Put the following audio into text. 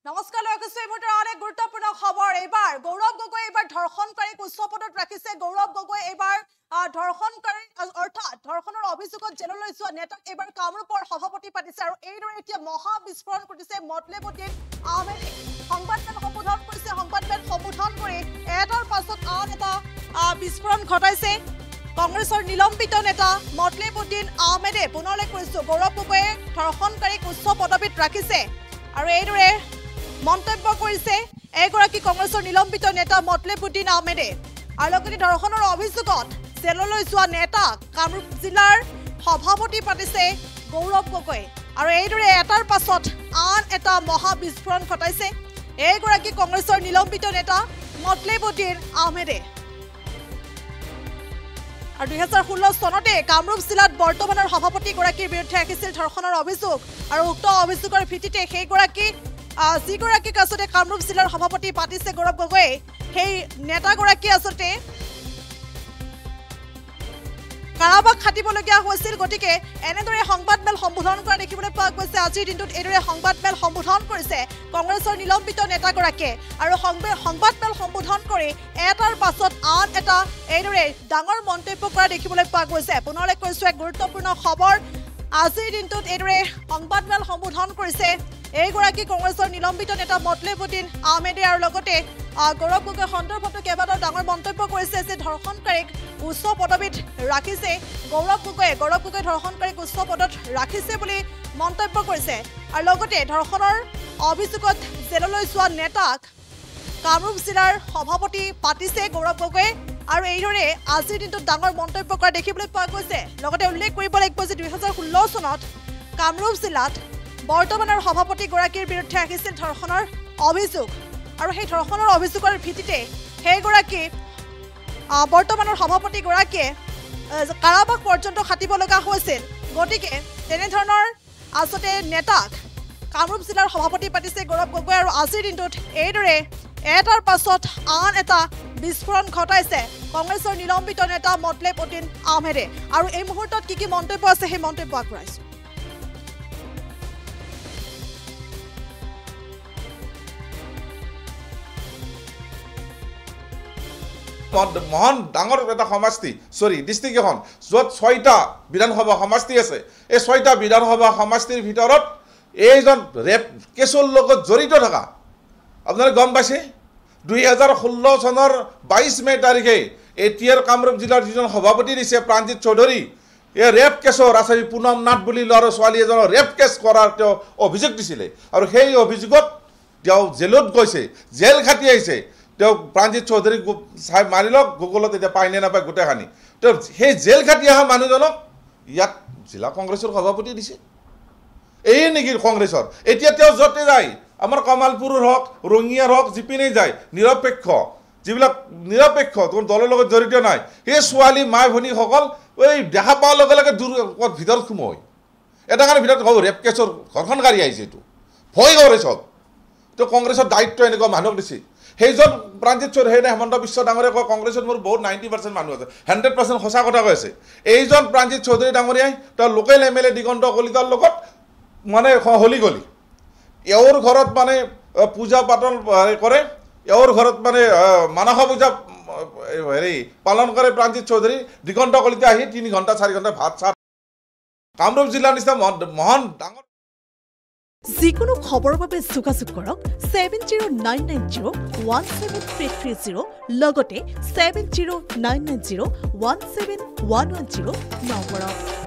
নমস্কাৰ লগতে এই মুহূৰ্তৰ আন এক গুৰুত্বপূৰ্ণ খবৰ এইবাৰ গৌৰৱ গগৈ এইবাৰ ধৰ্ষণকাৰীক উচ্চ পদত ৰাখিছে গৌৰৱ গগৈ এইবাৰ ধৰ্ষণকাৰী অৰ্থাৎ ধৰ্ষণৰ অভিযোগত জেললৈ যোৱা নেতাক এইবাৰ কামৰূপৰ সভাপতি পাতিছে আৰু এইদৰে এতিয়া মহা বিস্ফোৰণ ঘটিছে মতলেবুদ্দিন আহমেদে সংবাদমেল সম্বোধন কৰিছে সংবাদমেল সম্বোধন কৰি এটাৰ পাছত আন এটা বিস্ফোৰণ ঘটাইছে কংগ্ৰেছৰ নিলম্বিত নেতা মতলেবুদ্দিন আহমেদে পুনৰলৈ কৈছো গৌৰৱ গগৈয়ে ধৰ্ষণকাৰীক উচ্চ পদবীত ৰাখিছে আৰু এইদৰে মন্তব্য কৰিছে এগৰাকী কংগ্ৰেছৰ নিলম্বিত নেতা মতলেবুদ্দিন আহমেদে আৰু লগতে ধৰ্ষণৰ অভিযোগত জেললৈ যোৱা নেতা কামৰূপ জিলাৰ সভাপতি পাতিছে গৌৰৱ গগৈ আৰু এইদৰে এটাৰ পাছত আন এটা মহা বিস্ফোৰণ ঘটাইছে এগৰাকী কংগ্ৰেছৰ নিলম্বিত নেতা মতলেবুদ্দিন আহমেদে আৰু 2016 চনতে কামৰূপ জিলাত বৰ্তমানৰ সভাপতিগৰাকীৰ বিৰুদ্ধে আহিছিল ধৰ্ষণৰ অভিযোগ আৰু উক্ত অভিযোগৰ ভিত্তিতে সেইগৰাকী যিগৰাকীক আসতে কামৰূপ জিলাৰ সভাপতি পাতিছে গৌৰৱ গগৈ সেই নেতাগৰাকী আসতে কাৰাবাস খাটিবলগীয়া হৈছিল গতিকে এনেদৰে সংবাদমেল সম্বোধন কৰা দেখিবলৈ পোৱা গৈছে আজিৰ দিনটোত এইদৰে সংবাদমেল সম্বোধন কৰিছে কংগ্ৰেছৰ নিলম্বিত নেতাগৰাকীয়ে আৰু সংবাদমেল সম্বোধন কৰি এটাৰ পাছত আন এটা এইদৰে ডাঙৰ মন্তব্য কৰা দেখিবলৈ পোৱা গৈছে পুনৰলৈ কৈছো এক গুৰুত্বপূৰ্ণ খবৰ আজিৰ দিনটোত এইদৰে সংবাদমেল সম্বোধন কৰিছে এইগৰাকী কংগ্ৰেছৰ নিলম্বিত নেতা মতলেবুদ্দিন আহমেদে আৰু লগতে গৌৰৱ গগৈ সন্দৰ্ভত কেইবাটাও ডাঙৰ মন্তব্য কৰিছে যে ধৰ্ষণকাৰীক উচ্চ পদবীত ৰাখিছে গৌৰৱ গগৈ ধৰ্ষণকাৰীক উচ্চ পদত ৰাখিছে বুলি মন্তব্য কৰিছে আৰু লগতে ধৰ্ষণৰ অভিযোগত জেললৈ যোৱা নেতাক কামৰূপ জিলাৰ সভাপতি পাতিছে গৌৰৱ গগৈ আৰু এইদৰে আজিৰ দিনটোত ডাঙৰ মন্তব্য কৰা দেখিবলৈ পোৱা গৈছে লগতে উল্লেখ কৰিব লাগিব যে 2016 চনত কামৰূপ জিলাত বৰ্তমানৰ সভাপতিগৰাকীৰ বিৰুদ্ধে আহিছিল ধৰ্ষণৰ অভিযোগ আৰু সেই ধৰ্ষণৰ অভিযোগৰ ভিত্তিতে সেইগৰাকী বৰ্তমানৰ সভাপতিগৰাকীয়ে কাৰাবাস পৰ্যন্ত খাটিব লগা হৈছিল গতিকে তেনেধৰণৰ আসতে নেতাক কামৰূপ জিলাৰ সভাপতি পাতিছে গৌৰৱ গগৈ আৰু আজিৰ দিনটোত এইদৰে এটাৰ পাছত আন এটা বিস্ফোৰণ ঘটাইছে কংগ্ৰেছৰ নিলম্বিত নেতা মতলেবুদ্দিন আহমেদে আৰু এই মুহূৰ্তত কি মন্তব্য আছে সেই মন্তব্য আগবঢ়াইছে মহান ডাঙৰ এটা সমষ্টি ডিষ্ট্ৰিক্ট এখন য'ত 6টা বিধানসভা সমষ্টি আছে এই 6টা বিধানসভা সমষ্টিৰ ভিতৰত এইজন ৰেপ কেছৰ লগত জড়িত থকা আপোনালোকে গম পাইছে 2016 চনৰ 22 মে তাৰিখে এতিয়াৰ কামৰূপ জিলাৰ যিজন সভাপতি দিছে প্ৰাণজিৎ চৌধুৰী এই ৰেপ কেছৰ আচাৰী পুনম নাথ বুলি ল'ৰা ছোৱালী এজনৰ ৰেপ কেছ কৰাৰ তেওঁ অভিযোগ দিছিলে আৰু সেই অভিযোগত তেওঁ জেলত গৈছে জেল খাটি আহিছে তেওঁ প্ৰাণজিৎ চৌধুৰী চাই মাৰি লওক গুগলত এতিয়া পাই নে নাপায় গোটেইখানি তেওঁ সেই জেল খাটি অহা মানুহজনক ইয়াত জিলা কংগ্ৰেছৰ সভাপতি দিছে এই নেকি কংগ্ৰেছৰ এতিয়া তেওঁ য'তে যায় আমাৰ কমালপুৰৰ হওক ৰঙিয়াৰ হওক যিপিনে যায় নিৰপেক্ষ যিবিলাক নিৰপেক্ষ কোনো দলৰ লগত জড়িত নাই সেই ছোৱালী মাই ভনীসকল এই দেখা পোৱাৰ লগে লগে দূৰ ভিতৰত সোমাই এটা কাৰণে ভিতৰত ৰেপ কেছৰ ঘৰখনকাৰী আহিছে এইটো ভয় কৰে চব তো কংগ্ৰেছৰ দায়িত্ব এনেকুৱা মানুহক দিছে সেইজন প্ৰাণজিৎ চৌধুৰী হেমন্ত বিশ্ব ডাঙৰীয়া কয় কংগ্ৰেছত মোৰ বহুত 90% মানুহ আছে 100% সঁচা কথা কৈ আছে এইজন প্ৰাণজিৎ চৌধুৰী ডাঙৰীয়াই তেওঁ লোকেল MLA দিগন্ত কলিতাৰ লগত মানে হলি গলি এওঁৰ ঘৰত মানে পূজা পাতল কৰে এওঁৰ ঘৰত মানে মানসা পূজা পালন কৰে প্ৰাণজিৎ চৌধুৰী দিগন্ত কলিতা আহি 3 ঘণ্টা 4 ঘণ্টা ভাত চাত কামৰূপ জিলাৰ নিচিনা মহান ডাঙৰ যিকোনো খবৰৰ বাবে যোগাযোগ কৰক 7099017330 লগতে 7099017110 নম্বৰত